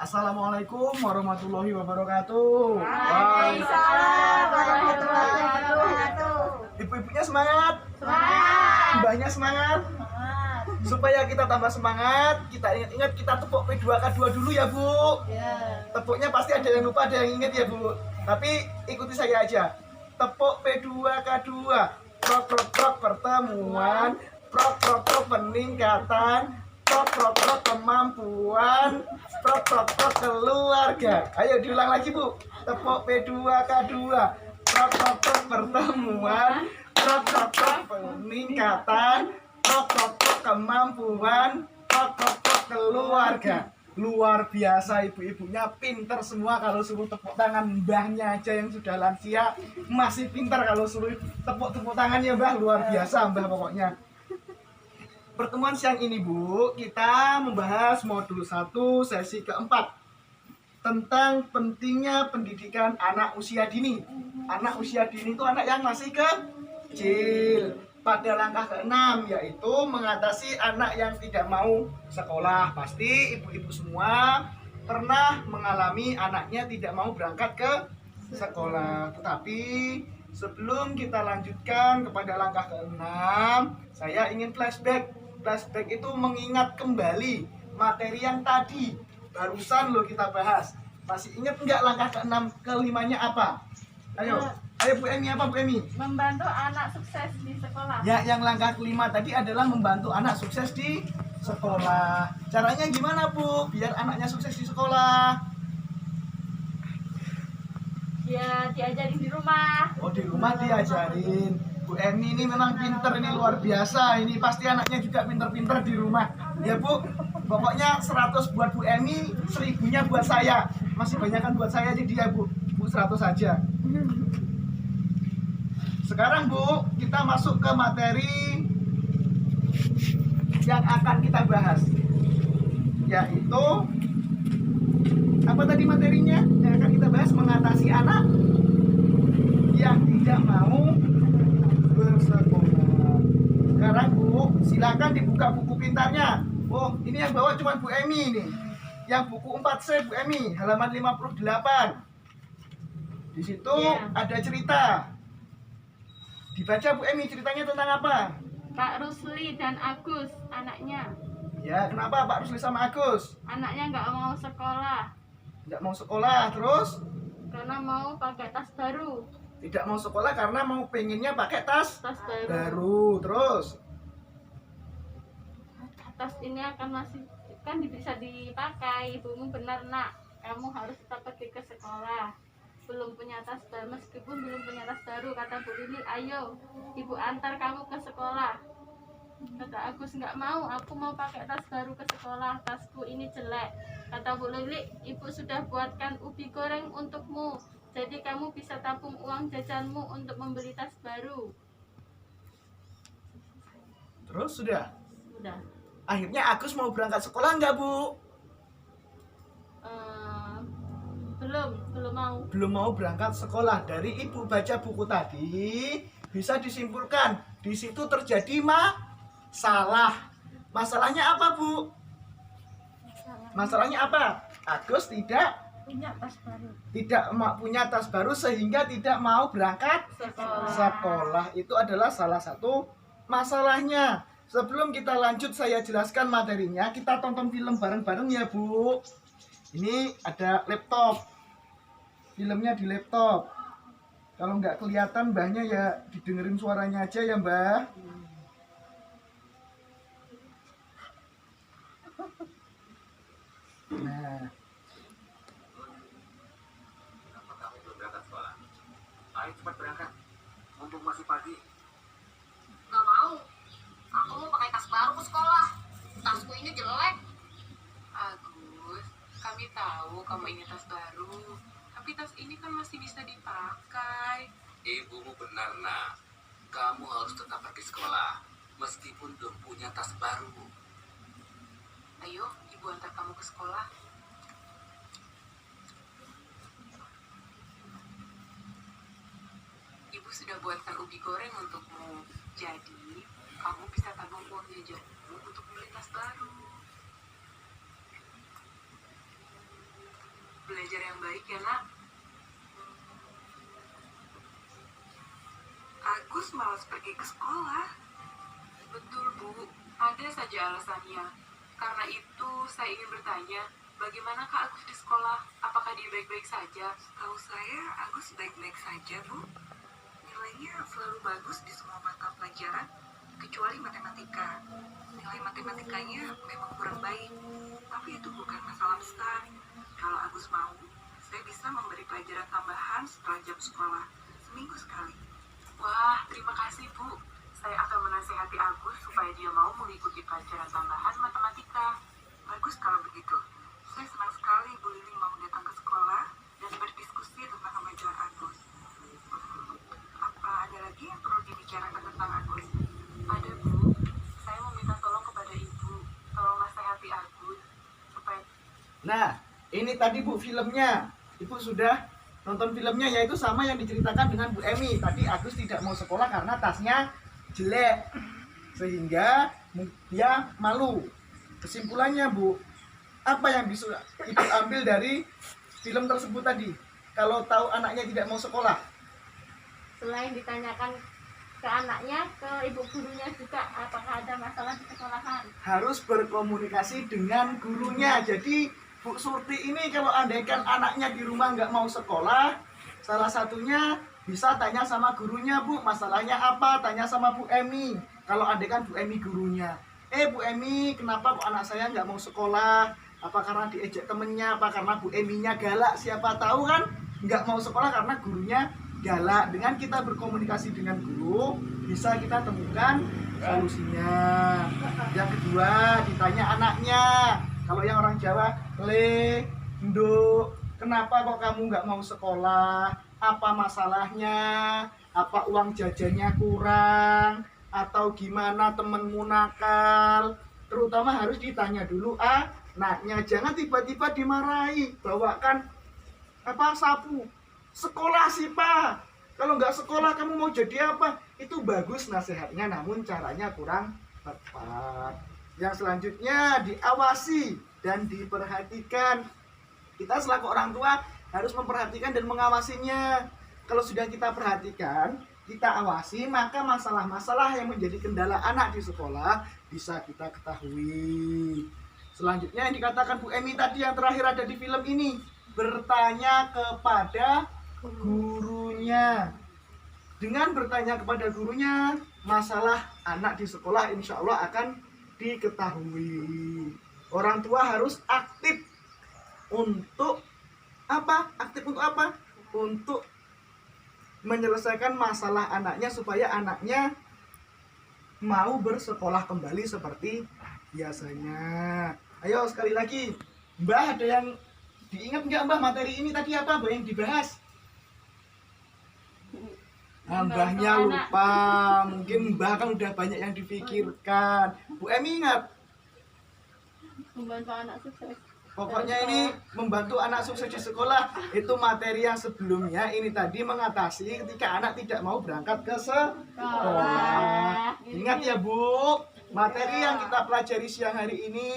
Assalamualaikum warahmatullahi wabarakatuh. Waalaikumsalam warahmatullahi wabarakatuh. Ibu-ibunya semangat, Semangat. mbahnya semangat. Supaya kita tambah semangat, kita ingat-ingat kita tepuk P2K2 dulu ya Bu. Ya. Tepuknya pasti ada yang lupa, ada yang ingat ya Bu. Tapi ikuti saya aja. Tepuk P2K2. Prok prok prok pertemuan, prok prok prok peningkatan, prok prok prok kemampuan, prok prok prok keluarga. Ayo diulang lagi Bu. Tepuk P2K2. Prok prok prok pertemuan, prok prok prok peningkatan, prok prok prok kemampuan, prok prok prok keluarga. Luar biasa, ibu-ibunya pinter semua. Kalau suruh tepuk tangan, mbahnya aja yang sudah lansia masih pinter. Kalau suruh tepuk tangan ya mbah, luar biasa mbah pokoknya. Pertemuan siang ini Bu, kita membahas modul 1 sesi keempat tentang pentingnya pendidikan anak usia dini. Anak usia dini itu anak yang masih kecil. Pada langkah ke-6 yaitu mengatasi anak yang tidak mau sekolah. Pasti ibu-ibu semua pernah mengalami anaknya tidak mau berangkat ke sekolah. Tetapi sebelum kita lanjutkan kepada langkah ke-6, saya ingin flashback. Flashback itu mengingat kembali materi yang tadi barusan lo kita bahas. Masih ingat nggak langkah ke-6 ke-5-nya apa? Ayo Bu Emi, apa Bu Emi? Membantu anak sukses di sekolah. Ya, yang langkah kelima tadi adalah membantu anak sukses di sekolah. Caranya gimana Bu? Biar anaknya sukses di sekolah. Ya, diajarin di rumah. Oh, di rumah diajarin. Bu Emi ini memang pinter, ini luar biasa. Ini pasti anaknya juga pinter-pinter di rumah. Ya Bu, pokoknya 100 buat Bu Emi, 1000-nya buat saya. Masih banyakkan buat saya jadi ya Bu. Bu 100 saja. Sekarang Bu, kita masuk ke materi yang akan kita bahas, yaitu apa tadi materinya yang akan kita bahas? Mengatasi anak yang tidak mau bersekolah. Sekarang Bu, silakan dibuka buku pintarnya. Oh, ini yang bawa cuma Bu Emi nih. Yang buku 4C Bu Emi, halaman 58. Di situ ada cerita. Dibaca Bu Emi, ceritanya tentang apa? Pak Rusli dan Agus, anaknya. Ya, kenapa Pak Rusli sama Agus? Anaknya nggak mau sekolah Tidak mau sekolah, terus? karena mau pakai tas baru. Tidak mau sekolah karena mau pengennya pakai tas Tas baru. baru, terus? Tas ini akan masih kan bisa dipakai. Ibumu benar nak, kamu harus tetap pergi ke sekolah. Belum punya tas baru, meskipun belum punya tas baru, kata Bu Lili, ayo ibu antar kamu ke sekolah. Kata Agus, nggak mau, aku mau pakai tas baru ke sekolah, tasku ini jelek. Kata Bu Lili, ibu sudah buatkan ubi goreng untukmu, jadi kamu bisa tabung uang jajanmu untuk membeli tas baru. Terus sudah? Udah. Akhirnya Agus mau berangkat sekolah nggak Bu? Belum mau. Belum mau berangkat sekolah. Dari Ibu baca buku tadi bisa disimpulkan di situ terjadi masalah. Masalahnya apa Bu? Masalahnya apa? Agus tidak Punya tas baru. punya tas baru sehingga tidak mau berangkat sekolah. Itu adalah salah satu masalahnya. Sebelum kita lanjut saya jelaskan materinya, kita tonton film bareng-bareng ya Bu. Ini ada laptop. Filmnya di laptop. Kalau nggak kelihatan mbahnya ya didengerin suaranya aja ya Mbah. Nah, Kenapa kamu belum berangkat sekolah? Ayo cepat berangkat, mumpung masih pagi. Gak mau. Aku mau pakai tas baru ke sekolah. Tasku ini jelek. Agus, kami tahu kamu ingin tas baru, tapi tas ini kan masih bisa dipakai. Ibumu benar nak, kamu harus tetap pergi sekolah, meskipun belum punya tas baru. Ayo, ibu antar kamu ke sekolah. Ibu sudah buatkan ubi goreng untukmu, jadi kamu bisa tabung uang jajanmu untuk beli tas baru. belajar yang baik ya, Nak. Agus malas pergi ke sekolah. Betul, Bu. Ada saja alasannya. Karena itu, saya ingin bertanya, bagaimana Kak Agus di sekolah? Apakah dia baik-baik saja? Tahu saya Agus baik-baik saja, Bu. Nilainya selalu bagus di semua mata pelajaran, kecuali matematika. Nilai matematikanya memang kurang baik, tapi itu bukan masalah besar. Kalau Agus mau, saya bisa memberi pelajaran tambahan setelah jam sekolah, seminggu sekali. Wah, terima kasih, Bu. Saya akan menasihati Agus supaya dia mau mengikuti pelajaran tambahan matematika. Bagus kalau begitu. Saya senang sekali Bu Lili mau datang ke sekolah dan berdiskusi tentang kemajuan Agus. Apa ada lagi yang perlu dibicarakan tentang Agus? Ada, Bu. Saya mau minta tolong kepada Ibu. Tolong nasihati Agus supaya... Nah, ini tadi Bu filmnya. Ibu sudah nonton filmnya, yaitu sama yang diceritakan dengan Bu Emi. Tadi Agus tidak mau sekolah karena tasnya jelek, sehingga dia malu. Kesimpulannya, Bu, apa yang bisa Ibu ambil dari film tersebut tadi? Kalau tahu anaknya tidak mau sekolah, Selain ditanyakan ke anaknya, ke ibu gurunya juga apakah ada masalah di sekolahan. harus berkomunikasi dengan gurunya. Jadi Bu Surti ini kalau andaikan anaknya di rumah nggak mau sekolah, salah satunya bisa tanya sama gurunya, Bu, masalahnya apa? Tanya sama Bu Emi. Kalau andaikan Bu Emi gurunya, Bu Emi, kenapa kok anak saya nggak mau sekolah? Apa karena diejek temennya? Apa karena Bu Eminya galak? Siapa tahu kan nggak mau sekolah karena gurunya galak. Dengan kita berkomunikasi dengan guru, bisa kita temukan solusinya. Yang kedua, ditanya anaknya. Kalau yang orang Jawa, Le, Nduk, kenapa kok kamu nggak mau sekolah? Apa masalahnya? Apa uang jajannya kurang? Atau gimana temenmu nakal? Terutama harus ditanya dulu anaknya. Jangan tiba-tiba dimarahi. Bawakan sapu. Sekolah sih, Pak. Kalau nggak sekolah kamu mau jadi apa? Itu bagus nasihatnya, namun caranya kurang tepat. Yang selanjutnya, diawasi dan diperhatikan. Kita selaku orang tua harus memperhatikan dan mengawasinya. Kalau sudah kita perhatikan, kita awasi, maka masalah-masalah yang menjadi kendala anak di sekolah bisa kita ketahui. Selanjutnya yang dikatakan Bu Emi tadi yang terakhir ada di film ini, bertanya kepada gurunya. Dengan bertanya kepada gurunya, masalah anak di sekolah insya Allah akan diketahui. Orang tua harus aktif untuk apa? Aktif untuk apa? Untuk menyelesaikan masalah anaknya supaya anaknya mau bersekolah kembali seperti biasanya. Ayo sekali lagi, Mbah, ada yang diingat nggak, Mbah, materi ini tadi apa, Mbah, yang dibahas? Mbahnya lupa, mungkin Mbah kan udah banyak yang dipikirkan. Bu Emi ingat? Membantu anak sukses. Pokoknya ini membantu anak sukses di sekolah. Itu materi yang sebelumnya, ini tadi mengatasi ketika anak tidak mau berangkat ke sekolah. Ingat ya, Bu, materi yang kita pelajari siang hari ini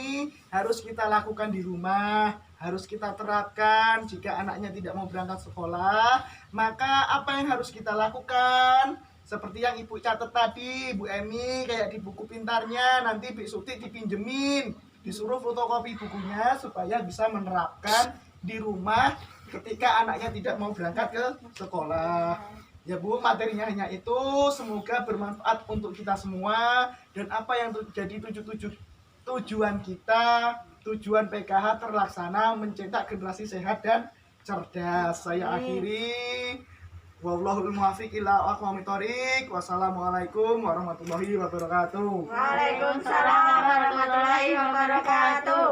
harus kita lakukan di rumah, harus kita terapkan. Jika anaknya tidak mau berangkat sekolah, maka apa yang harus kita lakukan? Seperti yang Ibu catat tadi, Bu Emi, kayak di buku pintarnya, nanti Bu Suti dipinjemin, disuruh fotokopi bukunya supaya bisa menerapkan di rumah ketika anaknya tidak mau berangkat ke sekolah. Ya Bu, materinya hanya itu. Semoga bermanfaat untuk kita semua. Dan apa yang jadi tujuan kita, tujuan PKH terlaksana, mencetak generasi sehat dan cerdas. Saya akhiri. Wallahul muwaffiq ila aqwamit thoriq. Wassalamualaikum warahmatullahi wabarakatuh. Waalaikumsalam warahmatullahi wabarakatuh.